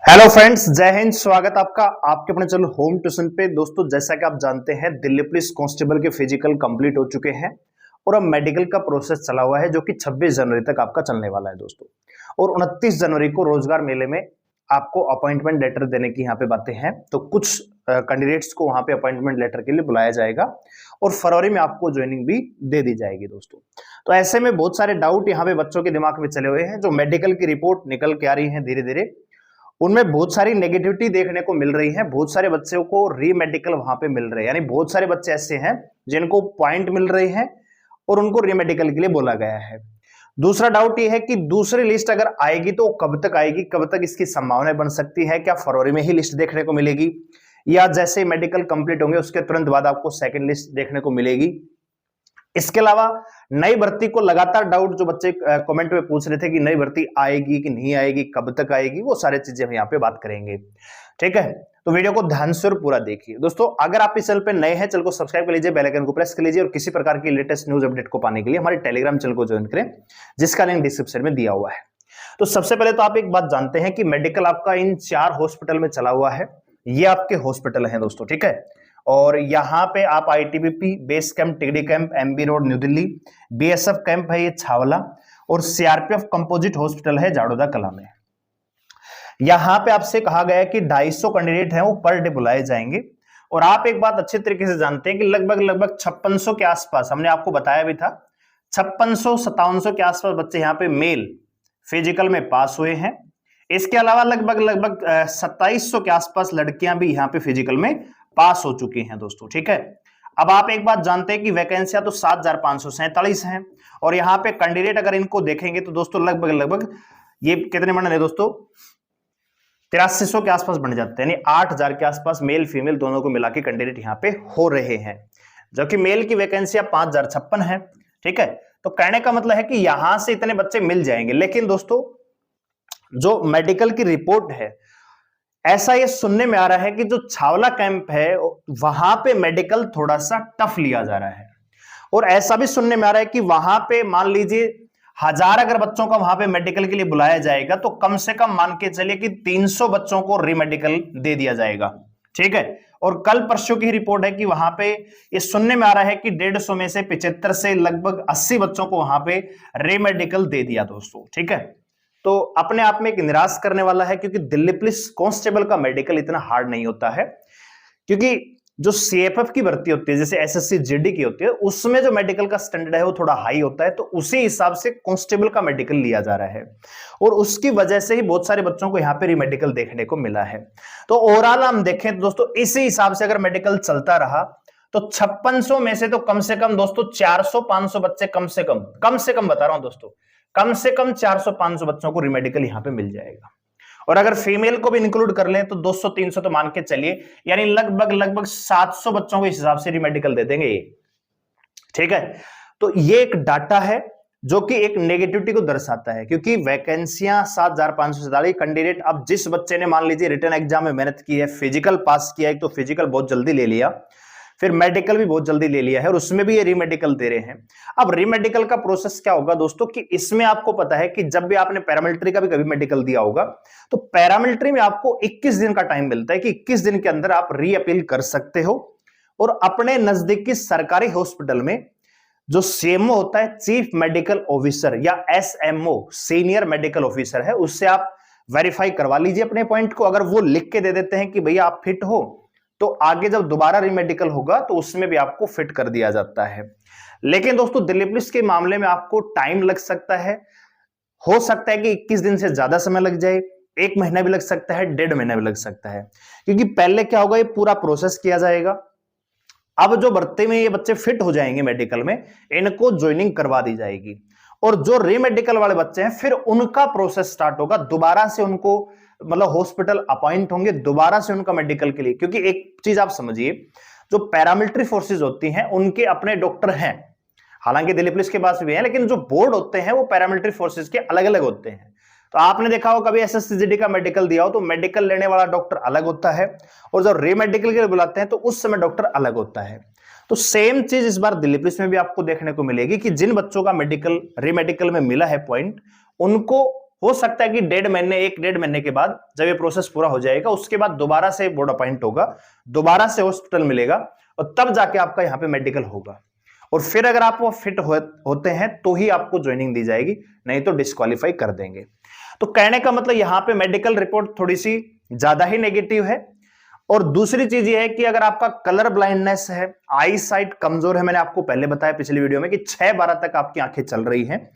Hello friends, जय हिंद। स्वागत आपका आपके अपने चैनल होम ट्यूशन पे। दोस्तों, जैसा कि आप जानते हैं, दिल्ली पुलिस कांस्टेबल के फिजिकल कंप्लीट हो चुके हैं और अब मेडिकल का प्रोसेस चला हुआ है, जो कि 26 जनवरी तक आपका चलने वाला है दोस्तों। और 29 जनवरी को रोजगार मेले में आपको अपॉइंटमेंट लेटर देने की यहाँ पे बातें हैं। तो कुछ कैंडिडेट्स को वहां पे अपॉइंटमेंट लेटर के लिए बुलाया जाएगा और फरवरी में आपको ज्वाइनिंग भी दे दी जाएगी दोस्तों। तो ऐसे में बहुत सारे डाउट यहाँ पे बच्चों के दिमाग में चले हुए हैं। जो मेडिकल की रिपोर्ट निकल के आ रही है धीरे धीरे, उनमें बहुत सारी नेगेटिविटी देखने को मिल रही है। बहुत सारे बच्चों को री मेडिकल वहां पे मिल रहे हैं, यानी बहुत सारे बच्चे ऐसे हैं जिनको पॉइंट मिल रहे हैं और उनको री मेडिकल के लिए बोला गया है। दूसरा डाउट ये है कि दूसरी लिस्ट अगर आएगी तो कब तक आएगी, कब तक इसकी संभावना बन सकती है। क्या फरवरी में ही लिस्ट देखने को मिलेगी या जैसे मेडिकल कंप्लीट होंगे उसके तुरंत बाद आपको सेकेंड लिस्ट देखने को मिलेगी। इसके अलावा नई भर्ती को लगातार डाउट जो बच्चे कमेंट में पूछ रहे थे कि नई भर्ती आएगी कि नहीं आएगी, कब तक आएगी, वो सारी चीजें हम यहाँ पे बात करेंगे। ठीक है, तो वीडियो को ध्यान से और पूरा देखिए दोस्तों। अगर आप इस चैनल पे नए हैं, चैनल को सब्सक्राइब कर लीजिए, बेल आइकन को प्रेस कर लीजिए और किसी प्रकार की लेटेस्ट न्यूज अपडेट को पाने के लिए हमारे टेलीग्राम चैनल को ज्वाइन करें, जिसका लिंक डिस्क्रिप्शन में दिया हुआ है। तो सबसे पहले तो आप एक बात जानते हैं कि मेडिकल आपका इन 4 हॉस्पिटल में चला हुआ है। ये आपके हॉस्पिटल हैं दोस्तों, ठीक है। और यहां पे आप ITBP base camp Tigri camp MB road New Delhi, BSF camp है ये छावला, और सीआरपीएफ कंपोजिट हॉस्पिटल है जाडोदा कला में। यहां पे आपसे कहा गया है कि 250 कैंडिडेट हैं वो पर डे बुलाए जाएंगे। और आप एक बात अच्छे तरीके से जानते हैं कि लगभग 5600 के आसपास, हमने आपको बताया भी था, 5600-5700 के आसपास बच्चे यहाँ पे मेल फिजिकल में पास हुए हैं। इसके अलावा लगभग 2700 के आसपास लड़कियां भी यहाँ पे फिजिकल में पास हो चुकी हैं दोस्तों, ठीक है। अब आप एक बात जानते हैं कि वैकेंसियां तो 7547 हैं और यहाँ पे कैंडिडेट अगर इनको देखेंगे तो दोस्तों लगभग ये कितने बन रहे दोस्तों, 8300 के आसपास बन जाते हैं, यानी 8000 के आसपास मेल फीमेल दोनों को मिला के कैंडिडेट यहाँ पे हो रहे हैं, जबकि मेल की वैकेंसियां 5056 है, ठीक है। तो कहने का मतलब है कि यहां से इतने बच्चे मिल जाएंगे। लेकिन दोस्तों, जो मेडिकल की रिपोर्ट है, ऐसा ये सुनने में आ रहा है कि जो छावला कैंप है वहां पे मेडिकल थोड़ा सा टफ लिया जा रहा है। और ऐसा भी सुनने में आ रहा है कि वहां पे मान लीजिए 1000 अगर बच्चों का वहां पे मेडिकल के लिए बुलाया जाएगा तो कम से कम मान के चलिए कि 300 बच्चों को रीमेडिकल दे दिया जाएगा, ठीक है। और कल परसों की रिपोर्ट है कि वहां पे ये सुनने में आ रहा है कि 150 में से 75 से लगभग 80 बच्चों को वहां पे रीमेडिकल दे दिया दोस्तों, ठीक है। तो अपने आप में एक निराश करने वाला है, क्योंकि दिल्ली पुलिस कांस्टेबल का मेडिकल इतना हार्ड नहीं होता है। क्योंकि जो सीएफएफ की भर्ती होती है, जैसे एसएससी जीडी की होती है, उसमें जो मेडिकल का स्टैंडर्ड है वो थोड़ा हाई होता है। तो उसी हिसाब से कांस्टेबल का मेडिकल लिया जा रहा है और उसकी वजह से ही बहुत सारे बच्चों को यहाँ पे रीमेडिकल देखने को मिला है। तो ओवरऑल हम देखें तो दोस्तों, इसी हिसाब से अगर मेडिकल चलता रहा तो 5600 में से तो कम से कम दोस्तों 400-500 बच्चे कम से कम बता रहा हूं दोस्तों, कम से कम 400-500 बच्चों को रीमेडिकल यहां पे मिल जाएगा। और अगर फीमेल को भी इंक्लूड कर लें तो 200-300 तो मान के चलिए, यानी लगभग 700 बच्चों को इस हिसाब से रीमेडिकल दे देंगे ये, ठीक है। तो ये एक डाटा है जो कि एक नेगेटिविटी को दर्शाता है, क्योंकि वैकेंसियां 7547 कैंडिडेट। अब जिस बच्चे ने मान लीजिए रिटन एग्जाम में मेहनत की है, फिजिकल पास किया है, तो फिजिकल बहुत जल्दी ले लिया, फिर मेडिकल भी बहुत जल्दी ले लिया है और उसमें भी ये रीमेडिकल दे रहे हैं। अब रीमेडिकल का प्रोसेस क्या होगा दोस्तों, कि इसमें आपको पता है कि जब भी आपने पैरामिलिट्री का भी कभी मेडिकल दिया होगा तो पैरामिलिट्री में आपको 21 दिन का टाइम मिलता है कि 21 दिन के अंदर आप री अपील कर सकते हो और अपने नजदीकी सरकारी हॉस्पिटल में जो सीएमओ होता है, चीफ मेडिकल ऑफिसर, या एसएमओ सीनियर मेडिकल ऑफिसर है, उससे आप वेरीफाई करवा लीजिए अपने पॉइंट को। अगर वो लिख के दे देते हैं कि भैया आप फिट हो, तो आगे जब दोबारा रीमेडिकल होगा तो उसमें भी आपको फिट कर दिया जाता है। लेकिन दोस्तों, दिल्ली पुलिस के मामले में आपको टाइम लग सकता है, हो सकता है कि 21 दिन से ज्यादा समय लग जाए, 1 महीना भी लग सकता है, 1.5 महीना भी लग सकता है। क्योंकि पहले क्या होगा, ये पूरा प्रोसेस किया जाएगा। अब जो भर्ती में ये बच्चे फिट हो जाएंगे मेडिकल में, इनको ज्वाइनिंग करवा दी जाएगी और जो रीमेडिकल वाले बच्चे हैं फिर उनका प्रोसेस स्टार्ट होगा, दोबारा से उनको मतलब हॉस्पिटल अपॉइंट होंगे दोबारा से उनका मेडिकल के लिए। क्योंकि एक चीज आप समझिए, जो पैरामिलिट्री फोर्सेस होती हैं उनके अपने डॉक्टर हैं, हालांकि दिल्ली पुलिस के पास भी है, लेकिन जो बोर्ड होते हैं वो पैरामिलिट्री फोर्सेस के अलग अलग होते हैं। तो आपने देखा हो कभी एसएससीजीडी का मेडिकल दिया हो तो मेडिकल लेने वाला डॉक्टर अलग होता है और जब रीमेडिकल के लिए बुलाते हैं तो उस समय डॉक्टर अलग होता है। तो सेम चीज इस बार दिल्ली पुलिस में भी आपको देखने को मिलेगी कि जिन बच्चों का मेडिकल रीमेडिकल में मिला है पॉइंट, उनको हो सकता है कि 1.5 महीने के बाद जब ये प्रोसेस पूरा हो जाएगा उसके बाद दोबारा से बोर्ड अपॉइंट होगा, दोबारा से हॉस्पिटल मिलेगा और तब जाके आपका यहाँ पे मेडिकल होगा। और फिर अगर आप वो फिट होते हैं तो ही आपको ज्वाइनिंग दी जाएगी, नहीं तो डिस्क्वालीफाई कर देंगे। तो कहने का मतलब यहाँ पे मेडिकल रिपोर्ट थोड़ी सी ज्यादा ही नेगेटिव है। और दूसरी चीज ये है कि अगर आपका कलर ब्लाइंडनेस है, आई साइट कमजोर है, मैंने आपको पहले बताया पिछली वीडियो में कि 6-12 तक आपकी आंखें चल रही हैं,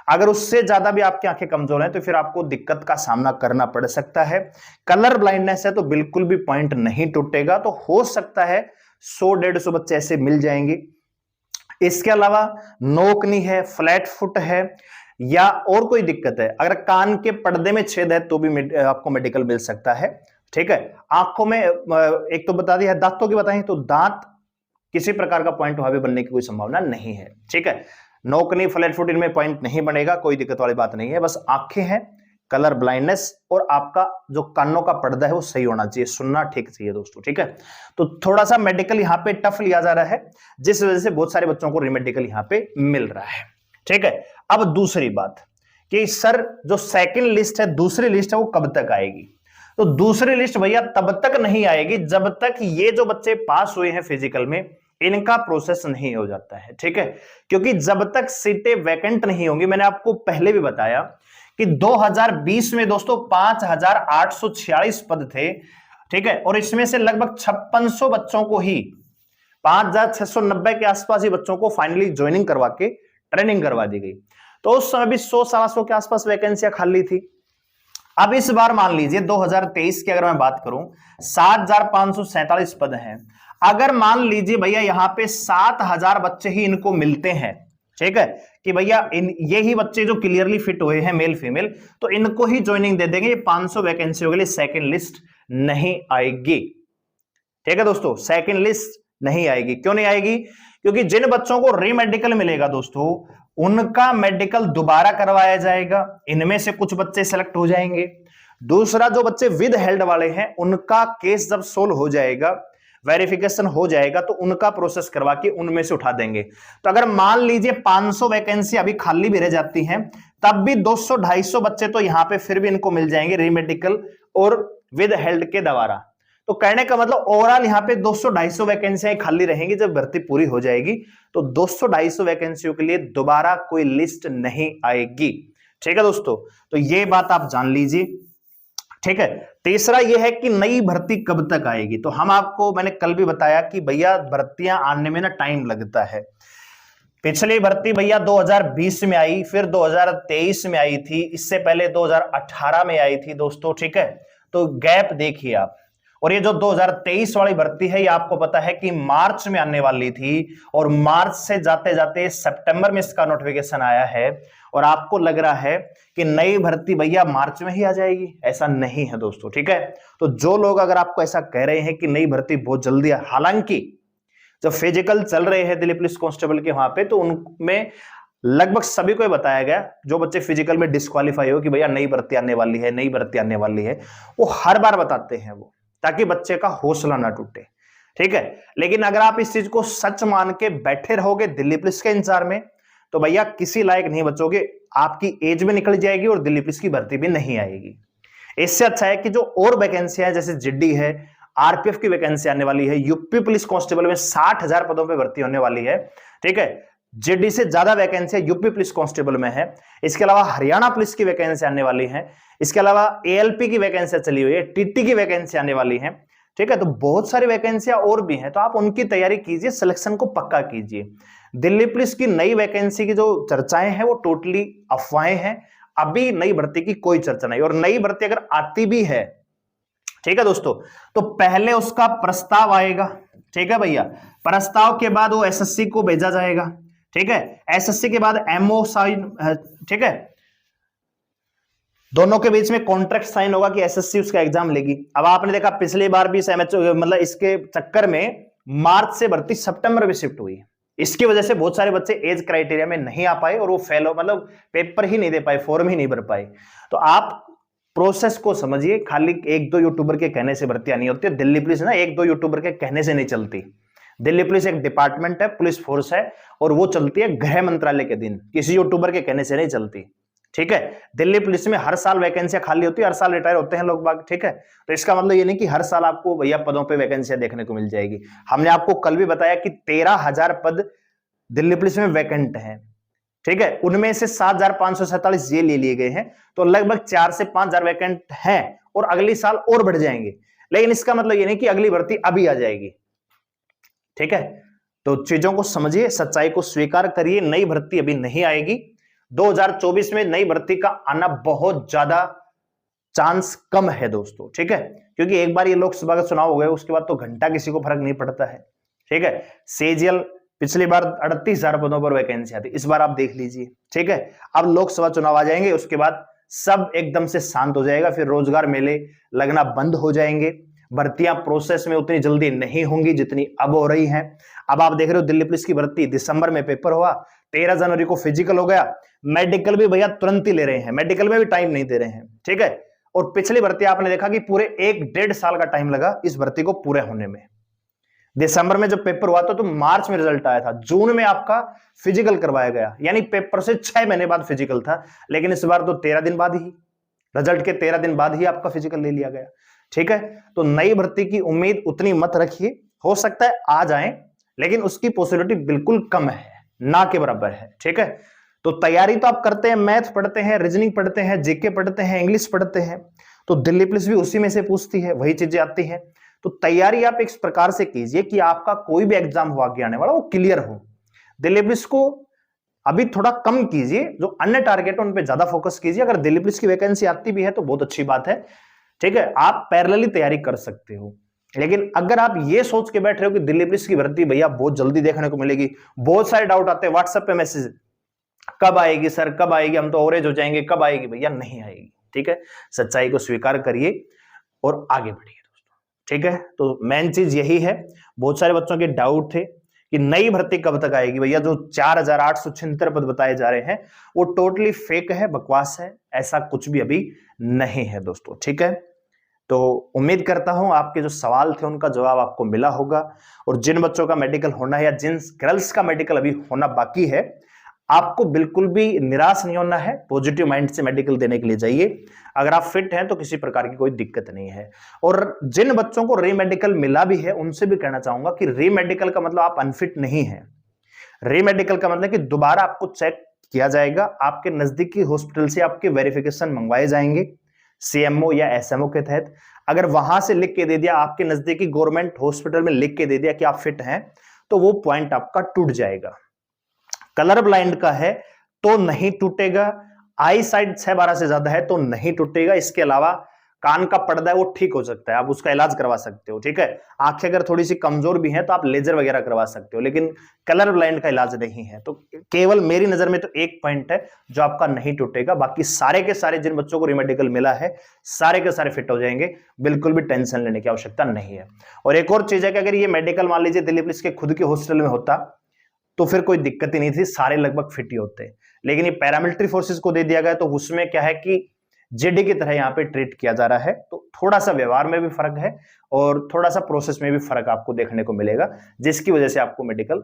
अगर उससे ज्यादा भी आपकी आंखें कमजोर हैं तो फिर आपको दिक्कत का सामना करना पड़ सकता है। कलर ब्लाइंडनेस है तो बिल्कुल भी पॉइंट नहीं टूटेगा, तो हो सकता है 100-150 बच्चे ऐसे मिल जाएंगे। इसके अलावा नोकनी है, फ्लैट फुट है या और कोई दिक्कत है, अगर कान के पर्दे में छेद है तो भी आपको मेडिकल मिल सकता है। ठीक है, आंखों में एक तो बता दिया है, दांतों की बताएं तो दांत किसी प्रकार का पॉइंट वहां पे बनने की कोई संभावना नहीं है। ठीक है, नोकनी फ्लैट फुट इनमें पॉइंट नहीं बनेगा, कोई दिक्कत वाली बात नहीं है। बस आंखें हैं, कलर ब्लाइंडनेस और आपका जो कानों का पर्दा है वो सही होना चाहिए, सुनना ठीक चाहिए दोस्तों। ठीक है, तो थोड़ा सा मेडिकल यहाँ पे टफ लिया जा रहा है, जिस वजह से बहुत सारे बच्चों को रीमेडिकल यहाँ पे मिल रहा है। ठीक है, अब दूसरी बात कि सर जो सेकंड लिस्ट है, दूसरी लिस्ट है, वो कब तक आएगी? तो दूसरी लिस्ट भैया तब तक नहीं आएगी जब तक ये जो बच्चे पास हुए हैं फिजिकल में इनका प्रोसेस नहीं हो जाता है। ठीक है, क्योंकि जब तक सीटें वैकेंट नहीं होंगी, मैंने आपको पहले भी बताया कि 2020 में दोस्तों 5846 पद थे। ठीक है, और इसमें से लगभग 5600 बच्चों को ही, 5690 के आसपास ही बच्चों को फाइनली ज्वाइनिंग करवा के ट्रेनिंग करवा दी गई। तो उस समय भी 100-125 के आसपास वैकेंसियां खाली थी। अब इस बार मान लीजिए 2023 की अगर मैं बात करूं, 7547 पद हैं। अगर मान लीजिए भैया यहां पे 7000 बच्चे ही इनको मिलते हैं, ठीक है, कि भैया ये ही बच्चे जो क्लियरली फिट हुए हैं मेल फीमेल, तो इनको ही ज्वाइनिंग दे देंगे। 500 वैकेंसियों के लिए सेकंड लिस्ट नहीं आएगी। ठीक है दोस्तों, सेकंड लिस्ट नहीं आएगी। क्यों नहीं आएगी? क्योंकि जिन बच्चों को रीमेडिकल मिलेगा दोस्तों, उनका मेडिकल दोबारा करवाया जाएगा, इनमें से कुछ बच्चे सेलेक्ट हो जाएंगे। दूसरा, जो बच्चे विद हेल्ड वाले हैं उनका केस जब सोल्व हो जाएगा, वेरिफिकेशन हो जाएगा, तो उनका प्रोसेस करवा के उनमें से उठा देंगे। तो अगर मान लीजिए 500 वैकेंसी अभी खाली भी रह जाती हैं, तब भी 200-250 बच्चे तो यहां पे फिर भी इनको मिल जाएंगे रीमेडिकल और विद हेल्ड के द्वारा। तो कहने का मतलब ओवरऑल यहां पे 200-250 वैकेंसियां खाली रहेंगी। जब भर्ती पूरी हो जाएगी तो 200-250 वैकेंसियों के लिए दोबारा कोई लिस्ट नहीं आएगी। ठीक है दोस्तों, तो ये बात आप जान लीजिए। ठीक है, तीसरा यह है कि नई भर्ती कब तक आएगी। तो हम आपको, मैंने कल भी बताया कि भैया भर्तियां आने में ना टाइम लगता है। पिछली भर्ती भैया 2020 में आई, फिर 2023 में आई थी, इससे पहले 2018 में आई थी दोस्तों। ठीक है, तो गैप देखिए आप। और ये जो 2023 वाली भर्ती है, ये आपको पता है कि मार्च में आने वाली थी, और मार्च से जाते जाते सितंबर में इसका नोटिफिकेशन आया है। और आपको लग रहा है कि नई भर्ती भैया मार्च में ही आ जाएगी, ऐसा नहीं है दोस्तों। ठीक है, तो जो लोग अगर आपको ऐसा कह रहे हैं कि नई भर्ती बहुत जल्दी है, हालांकि जब फिजिकल चल रहे हैं दिल्ली पुलिस कांस्टेबल के वहां पे, तो उनमें लगभग सभी को बताया गया, जो बच्चे फिजिकल में डिस्क्वालीफाई हो, कि भैया नई भर्ती आने वाली है, नई भर्ती आने वाली है। वो हर बार बताते हैं वो, ताकि बच्चे का हौसला ना टूटे। ठीक है, लेकिन अगर आप इस चीज को सच मान के बैठे रहोगे दिल्ली पुलिस के इंतजार में, तो भैया किसी लायक नहीं बचोगे, आपकी एज में निकल जाएगी और दिल्ली पुलिस की भर्ती भी नहीं आएगी। इससे अच्छा है कि जो और वैकेंसियां है, जैसे जीडी है, आरपीएफ की वैकेंसी आने वाली है, यूपी पुलिस कांस्टेबल में 60,000 पदों पर भर्ती होने वाली है। ठीक है, जीडी से ज्यादा वैकेंसी यूपी पुलिस कांस्टेबल में है। इसके अलावा हरियाणा पुलिस की वैकेंसी आने वाली है। इसके अलावा एएलपी की वैकेंसी चली हुई है, टीटी की वैकेंसी आने वाली है। ठीक है, तो बहुत सारी वैकेंसियां और भी हैं, तो आप उनकी तैयारी कीजिए, सिलेक्शन को पक्का कीजिए। दिल्ली पुलिस की नई वैकेंसी की जो चर्चाएं हैं वो टोटली अफवाहें हैं, अभी नई भर्ती की कोई चर्चा नहीं। और नई भर्ती अगर आती भी है, ठीक है दोस्तों, तो पहले उसका प्रस्ताव आएगा। ठीक है भैया, प्रस्ताव के बाद वो एसएससी को भेजा जाएगा। ठीक है, एसएससी के बाद एमओ साइन, ठीक है, दोनों के बीच में कॉन्ट्रैक्ट साइन होगा कि एसएससी उसका एग्जाम लेगी। अब आपने देखा पिछली बार भी मतलब इसके चक्कर में मार्च से भर्ती सितंबर में शिफ्ट हुई। इसकी वजह से बहुत सारे बच्चे एज क्राइटेरिया में नहीं आ पाए और वो फेल हो, मतलब पेपर ही नहीं दे पाए, फॉर्म ही नहीं भर पाए। तो आप प्रोसेस को समझिए, खाली 1-2 यूट्यूबर के कहने से भर्तियां नहीं होती। दिल्ली पुलिस ना 1-2 यूट्यूबर के कहने से नहीं चलती। दिल्ली पुलिस एक डिपार्टमेंट है, पुलिस फोर्स है, और वो चलती है गृह मंत्रालय के दिन, किसी यूट्यूबर के कहने से नहीं चलती। ठीक है। दिल्ली पुलिस में हर साल वैकेंसियां खाली होती है, हर साल रिटायर होते हैं लोग बाग, ठीक है। तो इसका मतलब ये नहीं कि हर साल आपको भैया पदों पे वैकेंसियां देखने को मिल जाएगी। हमने आपको कल भी बताया कि 13,000 पद दिल्ली पुलिस में वैकेंट हैं, ठीक है। उनमें से 7,547 ये ले लिए गए हैं, तो लगभग 4 से 5,000 वैकेंट हैं और अगली साल और बढ़ जाएंगे। लेकिन इसका मतलब ये नहीं कि अगली भर्ती अभी आ जाएगी, ठीक है। तो चीजों को समझिए, सच्चाई को स्वीकार करिए, नई भर्ती अभी नहीं आएगी। 2024 में नई भर्ती का आना बहुत ज्यादा चांस कम है दोस्तों, ठीक है। क्योंकि एक बार ये लोकसभा का चुनाव हो गया, उसके बाद तो घंटा किसी को फर्क नहीं पड़ता है, ठीक है। सीजीएल पिछली बार 38,000 पदों पर वैकेंसी आती, इस बार आप देख लीजिए, ठीक है। अब लोकसभा चुनाव आ जाएंगे, उसके बाद सब एकदम से शांत हो जाएगा, फिर रोजगार मेले लगना बंद हो जाएंगे, भर्तियां प्रोसेस में उतनी जल्दी नहीं होंगी जितनी अब हो रही हैं। अब आप देख रहे हो दिल्ली पुलिस की भर्ती दिसंबर में पेपर हुआ, 13 जनवरी को फिजिकल हो गया, मेडिकल भी भैया तुरंत ही ले रहे हैं, मेडिकल में भी टाइम नहीं दे रहे हैं, ठीक है। और पिछली भर्ती आपने देखा कि पूरे 1-1.5 साल का टाइम लगा इस भर्ती को पूरे होने में। दिसंबर में जब पेपर हुआ तो मार्च में रिजल्ट आया था, जून में आपका फिजिकल करवाया गया, यानी पेपर से 6 महीने बाद फिजिकल था। लेकिन इस बार तो 13 दिन बाद ही, रिजल्ट के 13 दिन बाद ही आपका फिजिकल ले लिया गया, ठीक है। तो नई भर्ती की उम्मीद उतनी मत रखिए, हो सकता है आ जाए, लेकिन उसकी पॉसिबिलिटी बिल्कुल कम है, ना के बराबर है, ठीक है। तो तैयारी तो आप करते हैं, मैथ पढ़ते हैं, रीजनिंग पढ़ते हैं, जीके पढ़ते हैं, इंग्लिश पढ़ते हैं, तो दिल्ली पुलिस भी उसी में से पूछती है, वही चीजें आती हैं। तो तैयारी आप इस प्रकार से कीजिए कि आपका कोई भी एग्जाम हो आगे आने वाला वो क्लियर हो। दिल्ली पुलिस को अभी थोड़ा कम कीजिए, जो अन्य टारगेट है उन पे ज्यादा फोकस कीजिए। अगर दिल्ली पुलिस की वैकेंसी आती भी है तो बहुत अच्छी बात है, ठीक है, आप पैरेलली तैयारी कर सकते हो। लेकिन अगर आप ये सोच के बैठ रहे हो कि दिल्ली पुलिस की भर्ती भैया बहुत जल्दी देखने को मिलेगी, बहुत सारे डाउट आते हैं व्हाट्सएप पे मैसेज, कब आएगी सर, कब आएगी, हम तो ओवरेज हो जाएंगे, कब आएगी, भैया नहीं आएगी, ठीक है। सच्चाई को स्वीकार करिए और आगे बढ़िए दोस्तों, ठीक है। तो मेन चीज यही है, बहुत सारे बच्चों के डाउट थे कि नई भर्ती कब तक आएगी। भैया जो 4,876 पद बताए जा रहे हैं वो टोटली फेक है, बकवास है, ऐसा कुछ भी अभी नहीं है दोस्तों, ठीक है। तो उम्मीद करता हूं आपके जो सवाल थे उनका जवाब आपको मिला होगा। और जिन बच्चों का मेडिकल होना है या जिन गर्ल्स का मेडिकल अभी होना बाकी है, आपको बिल्कुल भी निराश नहीं होना है, पॉजिटिव माइंड से मेडिकल देने के लिए जाइए। अगर आप फिट हैं तो किसी प्रकार की कोई दिक्कत नहीं है। और जिन बच्चों को री मेडिकल मिला भी है उनसे भी कहना चाहूंगा कि री मेडिकल का मतलब आप अनफिट नहीं है। री मेडिकल का मतलब कि दोबारा आपको चेक किया जाएगा, आपके नजदीकी हॉस्पिटल से आपके वेरिफिकेशन मंगवाए जाएंगे सीएमओ या एसएमओ के तहत। अगर वहां से लिख के दे दिया, आपके नजदीकी गवर्नमेंट हॉस्पिटल में लिख के दे दिया कि आप फिट हैं, तो वो पॉइंट आपका टूट जाएगा। कलर ब्लाइंड का है तो नहीं टूटेगा, आई साइड 6/12 से ज्यादा है तो नहीं टूटेगा। इसके अलावा कान का पर्दा है वो ठीक हो सकता है, आप उसका इलाज करवा सकते हो, ठीक है। आंखें अगर थोड़ी सी कमजोर भी हैं तो आप लेजर वगैरह करवा सकते हो, लेकिन कलर ब्लाइंड का इलाज नहीं है। तो केवल मेरी नजर में तो एक पॉइंट है जो आपका नहीं टूटेगा, बाकी सारे के सारे जिन बच्चों को रिमेडिकल मिला है सारे के सारे फिट हो जाएंगे, बिल्कुल भी टेंशन लेने की आवश्यकता नहीं है। और एक और चीज है कि अगर ये मेडिकल मान लीजिए दिल्ली पुलिस के खुद के हॉस्टल में होता तो फिर कोई दिक्कत ही नहीं थी, सारे लगभग फिट ही होते। लेकिन ये पैरामिलिट्री फोर्सेस को दे दिया गया तो उसमें क्या है कि जेडी की तरह यहाँ पे ट्रीट किया जा रहा है, तो थोड़ा सा व्यवहार में भी फर्क है और थोड़ा सा प्रोसेस में भी फर्क आपको देखने को मिलेगा, जिसकी वजह से आपको मेडिकल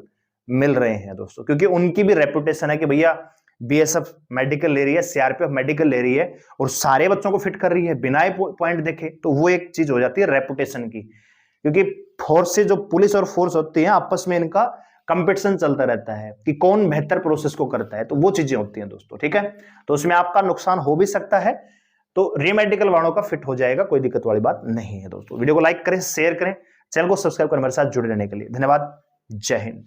मिल रहे हैं दोस्तों। क्योंकि उनकी भी रेपुटेशन है कि भैया बीएसएफ मेडिकल ले रही है, सीआरपीएफ मेडिकल ले रही है और सारे बच्चों को फिट कर रही है बिना पॉइंट देखे, तो वो एक चीज हो जाती है रेपुटेशन की। क्योंकि फोर्स से जो पुलिस और फोर्स होती है आपस में इनका कंपटीशन चलता रहता है कि कौन बेहतर प्रोसेस को करता है, तो वो चीजें होती हैं दोस्तों, ठीक है। तो उसमें आपका नुकसान हो भी सकता है, तो रीमेडिकल वालों का फिट हो जाएगा, कोई दिक्कत वाली बात नहीं है दोस्तों। वीडियो को लाइक करें, शेयर करें, चैनल को सब्सक्राइब करें मेरे साथ जुड़े रहने के लिए। धन्यवाद, जय हिंद।